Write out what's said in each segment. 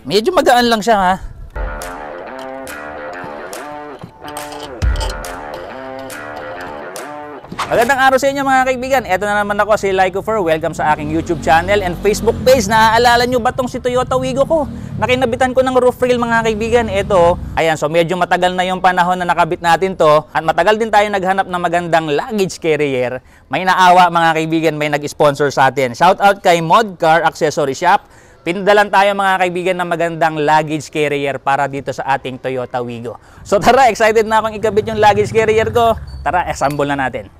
Medyo magaan lang siya ha. Magandang araw sa inyo mga kaibigan. Ito na naman ako, si Lycofer. Welcome sa aking YouTube channel and Facebook page. Naaalala nyo ba itong si Toyota Wigo ko? Nakinabitan ko ng roof rail mga kaibigan. Ito, ayan, so medyo matagal na yung panahon na nakabit natin to. At matagal din tayo naghanap ng magandang luggage carrier. May naawa mga kaibigan, may nag-sponsor sa atin. Shout out kay Mod Car Accessory Shop. Pinadalan tayo mga kaibigan ng magandang luggage carrier para dito sa ating Toyota Wigo. So tara, excited na akong ikabit yung luggage carrier ko. Tara, assemble na natin.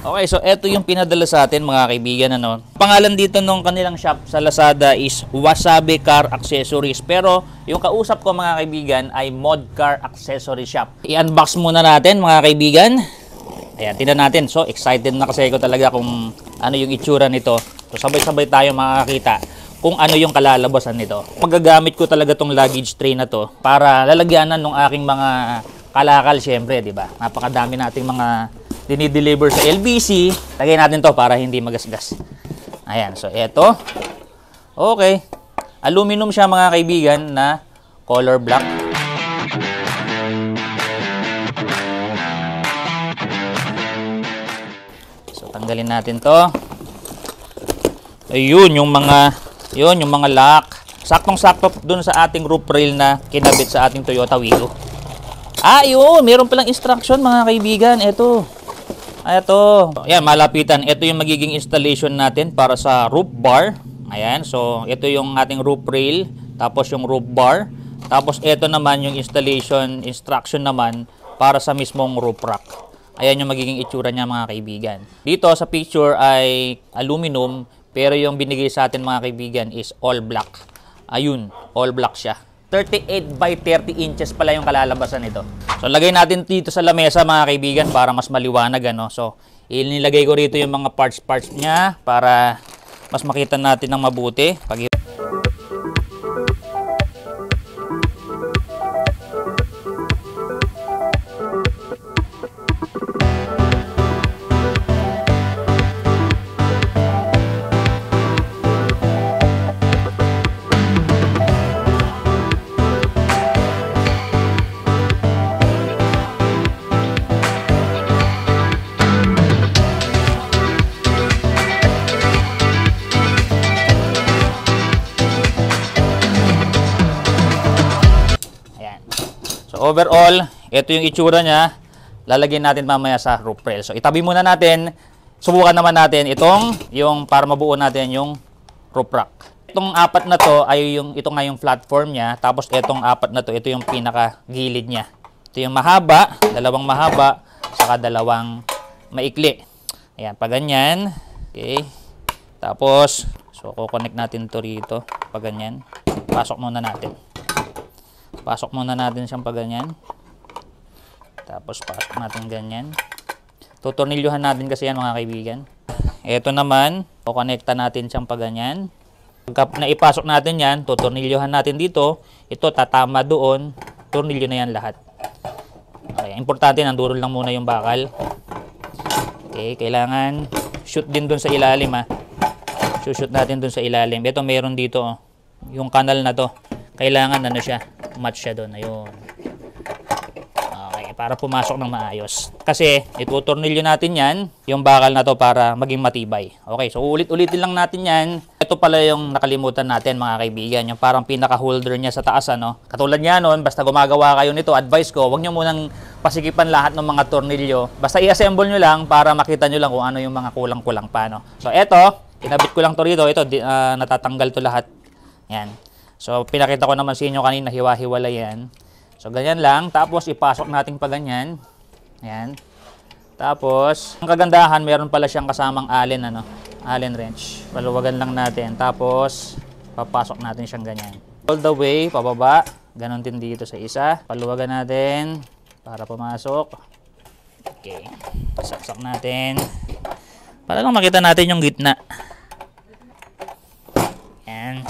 Okay, so eto yung pinadala sa atin mga kaibigan, ano. Pangalan dito nung kanilang shop sa Lazada is Wasabi Car Accessories. Pero yung kausap ko mga kaibigan ay Mod Car Accessory Shop. I-unbox muna natin mga kaibigan. Ayan, tingnan natin. So excited na kasi ako talaga kung ano yung itsura nito. So sabay-sabay tayo makakita kung ano yung kalalabasan nito. Magagamit ko talaga tong luggage tray na to para lalagyanan ng aking mga kalakal syempre, di ba? Napakadami nating mga dinideliver sa LBC. Lagay natin to para hindi magasgas. Ayan, so eto. Okay. Aluminum siya mga kaibigan na color black. So tanggalin natin to. Ayun yung mga lock. Saktong-sakto dun sa ating roof rail na kinabit sa ating Toyota Wigo. Yun, meron palang instruction mga kaibigan. Eto. Ayan, malapitan. Ito yung magiging installation natin para sa roof bar. Ayan, so ito yung ating roof rail, tapos yung roof bar. Tapos ito naman yung installation instruction naman para sa mismong roof rack. Ayan yung magiging itsura niya mga kaibigan. Dito sa picture ay aluminum, pero yung binigay sa atin mga kaibigan is all black. Ayun, all black siya. 38 by 30 inches pala yung kalalabasan nito. So, lagay natin dito sa lamesa mga kaibigan para mas maliwanag, ano. So, inilagay ko rito yung mga parts niya para mas makita natin ng mabuti. Overall, ito yung itsura niya. Lalagyan natin mamaya sa roof rail. So, itabi muna natin. Subukan naman natin yung para mabuo natin yung roof rack. Itong apat na to ay ito nga yung platform niya. Tapos itong apat na to, ito yung pinaka-gilid niya. Ito yung mahaba, dalawang mahaba, saka dalawang maikli. Ayan, pa ganyan. Okay. Tapos, so, kukonect natin to rito. Pa ganyan. Pasok muna natin. Pasok muna natin siyang paganyan. Tapos pasok natin ganyan. Tutornilyuhan natin kasi yan mga kaibigan. Ito naman, kukonekta natin siyang paganyan. Pagka naipasok natin yan, tutornilyuhan natin dito. Ito tatama doon. Tornilyo na yan lahat. Okay, importante, nandurol lang muna yung bakal. Okay, kailangan shoot din doon sa ilalim ha. Shoot natin doon sa ilalim. Ito meron dito oh. Yung kanal na to. Kailangan ano siya, match siya doon. Ayun. Okay, para pumasok ng maayos. Kasi itutornilyo natin yan, yung bakal na to para maging matibay. Okay, so ulit-ulitin lang natin yan. Ito pala yung nakalimutan natin mga kaibigan, yung parang pinaka-holder niya sa taas, ano. Katulad niya noon, basta gumagawa kayo nito, advice ko, huwag niyo munang pasikipan lahat ng mga tornilyo. Basta i-assemble niyo lang para makita niyo lang kung ano yung mga kulang-kulang pa, no. So eto, kinabit ko lang to rito. Ito, natatanggal to lahat. Yan. So, pinakita ko naman sa inyo kanina, hiwa-hiwala yan. So, ganyan lang. Tapos, ipasok natin pa ganyan. Ayan. Tapos, ang kagandahan, meron pala siyang kasamang allen, ano? Allen wrench. Paluwagan lang natin. Tapos, papasok natin siyang ganyan. All the way, pababa. Ganon din dito sa isa. Paluwagan natin para pumasok. Okay. Saksak natin. Para lang makita natin yung gitna. Ayan.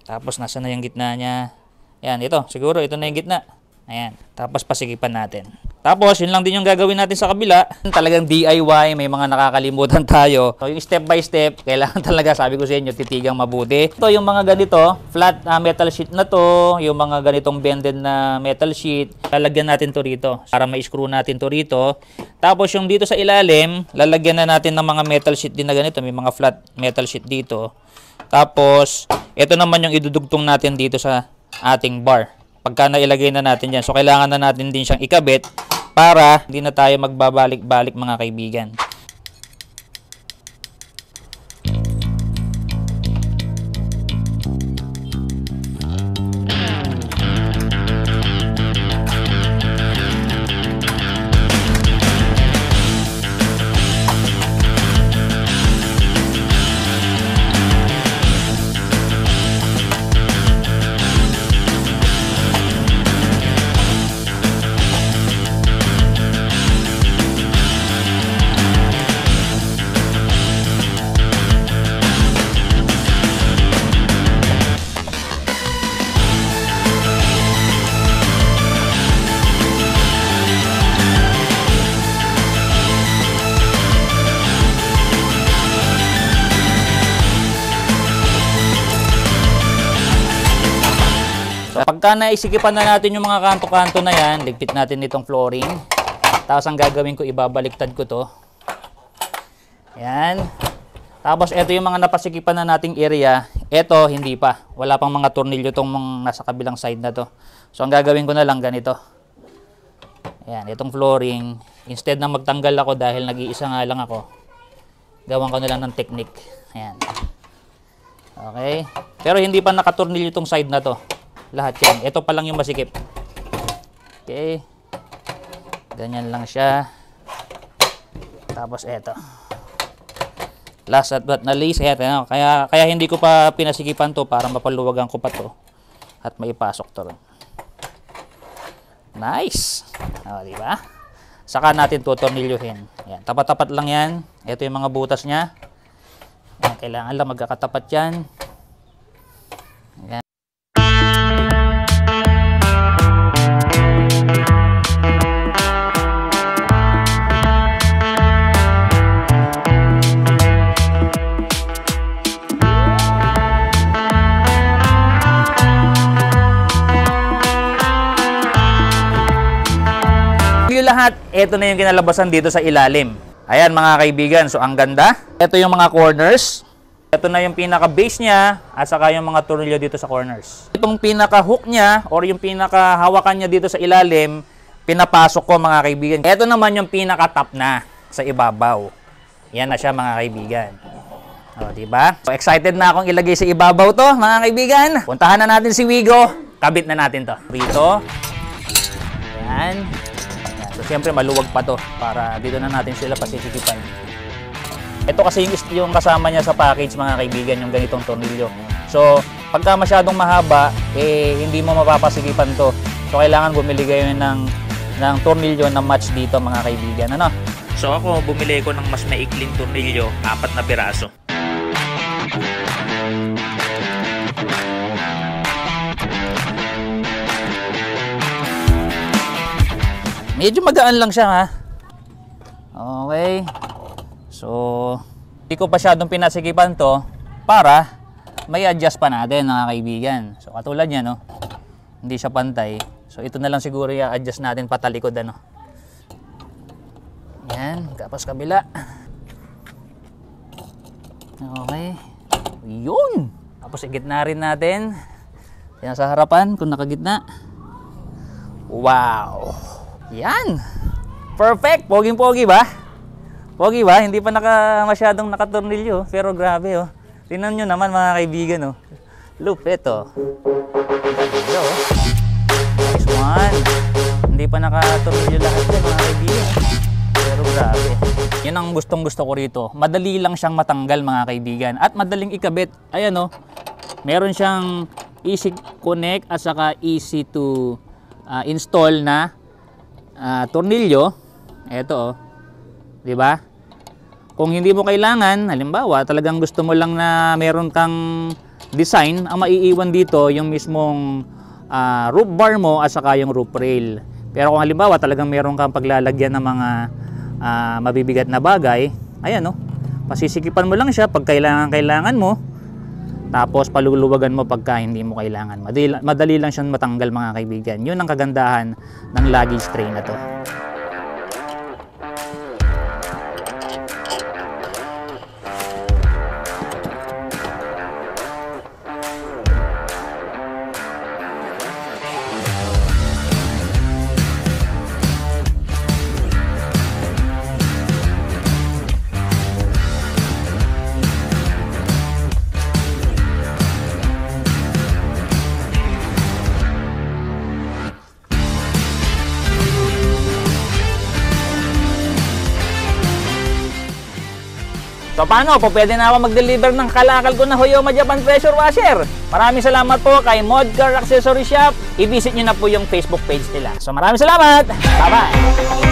Tapos, nasa na yung gitna niya. Ayan, ito. Siguro, ito na yung gitna. Ayan. Tapos, pasigipan natin. Tapos, yun lang din yung gagawin natin sa kabila. Talagang DIY, may mga nakakalimutan tayo. So, yung step by step, kailangan talaga, sabi ko sa inyo, titigang mabuti. Ito yung mga ganito, flat metal sheet na to, yung mga ganitong bended na metal sheet. Lalagyan natin to rito para ma-screw natin to rito. Tapos, yung dito sa ilalim, lalagyan na natin ng mga metal sheet din na ganito. May mga flat metal sheet dito. Tapos, ito naman yung idudugtong natin dito sa ating bar. Pagka nailagay na natin yan. So, kailangan na natin din siyang ikabit para hindi na tayo magbabalik-balik mga kaibigan. Pagka naisikipan na natin yung mga kanto-kanto na yan, ligpit natin itong flooring. Tapos ang gagawin ko, ibabaliktad ko to. Yan. Tapos ito yung mga napasikipan na nating area. Ito, hindi pa. Wala pang mga tornilyo itong nasa kabilang side na to. So ang gagawin ko na lang ganito. Yan, itong flooring. Instead na magtanggal ako dahil nag-iisa nga lang ako, gawan ko na lang ng technique. Ayan. Okay. Pero hindi pa nakatornilyo itong side na to. Lahat yan. Ito pa lang yung masikip. Okay. Ganyan lang siya. Tapos eto. Last but not least, eto. Kaya hindi ko pa pinasikipan to para mapaluwagan ko pa to. At maipasok to ron. Nice. O, diba? Saka natin tutornilyuhin. Yan. Tapat-tapat lang yan. Ito yung mga butas niya. Yan. Kailangan lang magkakatapat yan. Yan. Lahat, ito na yung kinalabasan dito sa ilalim. Ayan mga kaibigan, so ang ganda. Ito yung mga corners. Ito na yung pinaka-base niya at saka yung mga tornilyo dito sa corners. Itong pinaka-hook niya or yung pinaka-hawakan niya dito sa ilalim, pinapasok ko mga kaibigan. Ito naman yung pinaka-top na sa ibabaw. Yan na siya mga kaibigan. O, diba? So excited na akong ilagay sa ibabaw to mga kaibigan. Puntahan na natin si Wigo. Kabit na natin to. Rito. Yan. So, siyempre maluwag pa to para dito na natin sila pasisikipan. Ito kasi yung kasama niya sa package mga kaibigan, yung ganitong tornilyo. So, pagka masyadong mahaba, hindi mo mapapasikipan to. So, kailangan bumili kayo ng tornilyo na match dito mga kaibigan. Ano? So, ako bumili ko ng mas maikling tornilyo, 4 na piraso. Medyo magaan lang siya ha. Okay. So, hindi ko pasyadong pinasikipan to para may adjust pa natin mga kaibigan. So, katulad niya no. Hindi siya pantay. So, ito na lang siguro i-adjust natin patalikod ano. Yan, tapos kabila. Okay. Yun. Tapos igitna rin natin. Yan sa harapan kung nakagitna. Wow. Yan. Perfect. Poging-pogi ba? Pogi ba? Hindi pa masyadong nakatornilyo. Pero grabe oh. Tingnan nyo naman mga kaibigan oh. Lupit oh. Nice one. Hindi pa nakatornilyo lahat yan mga kaibigan. Pero grabe. Yan ang gustong-gusto ko rito. Madali lang siyang matanggal mga kaibigan. At madaling ikabit. Ayan oh. Meron siyang easy connect at saka easy to install na tornilyo. Ito oh. 'Di ba? Kung hindi mo kailangan, halimbawa, talagang gusto mo lang na meron kang design, ang maiiwan dito yung mismong roof bar mo at saka yung roof rail. Pero kung halimbawa talagang meron kang paglalagyan ng mga mabibigat na bagay, ayan no, pasisikipan mo lang siya pag kailangan mo, tapos paluluwagan mo pagka hindi mo kailangan. Madali lang siyang matanggal mga kaibigan. Yun ang kagandahan ng luggage tray na to. So paano po, pwede na ako mag-deliver ng kalakal ko na Hoyoma Japan pressure washer. Maraming salamat po kay Modcar Accessory Shop. I-visit nyo na po yung Facebook page nila. So maraming salamat. Bye-bye.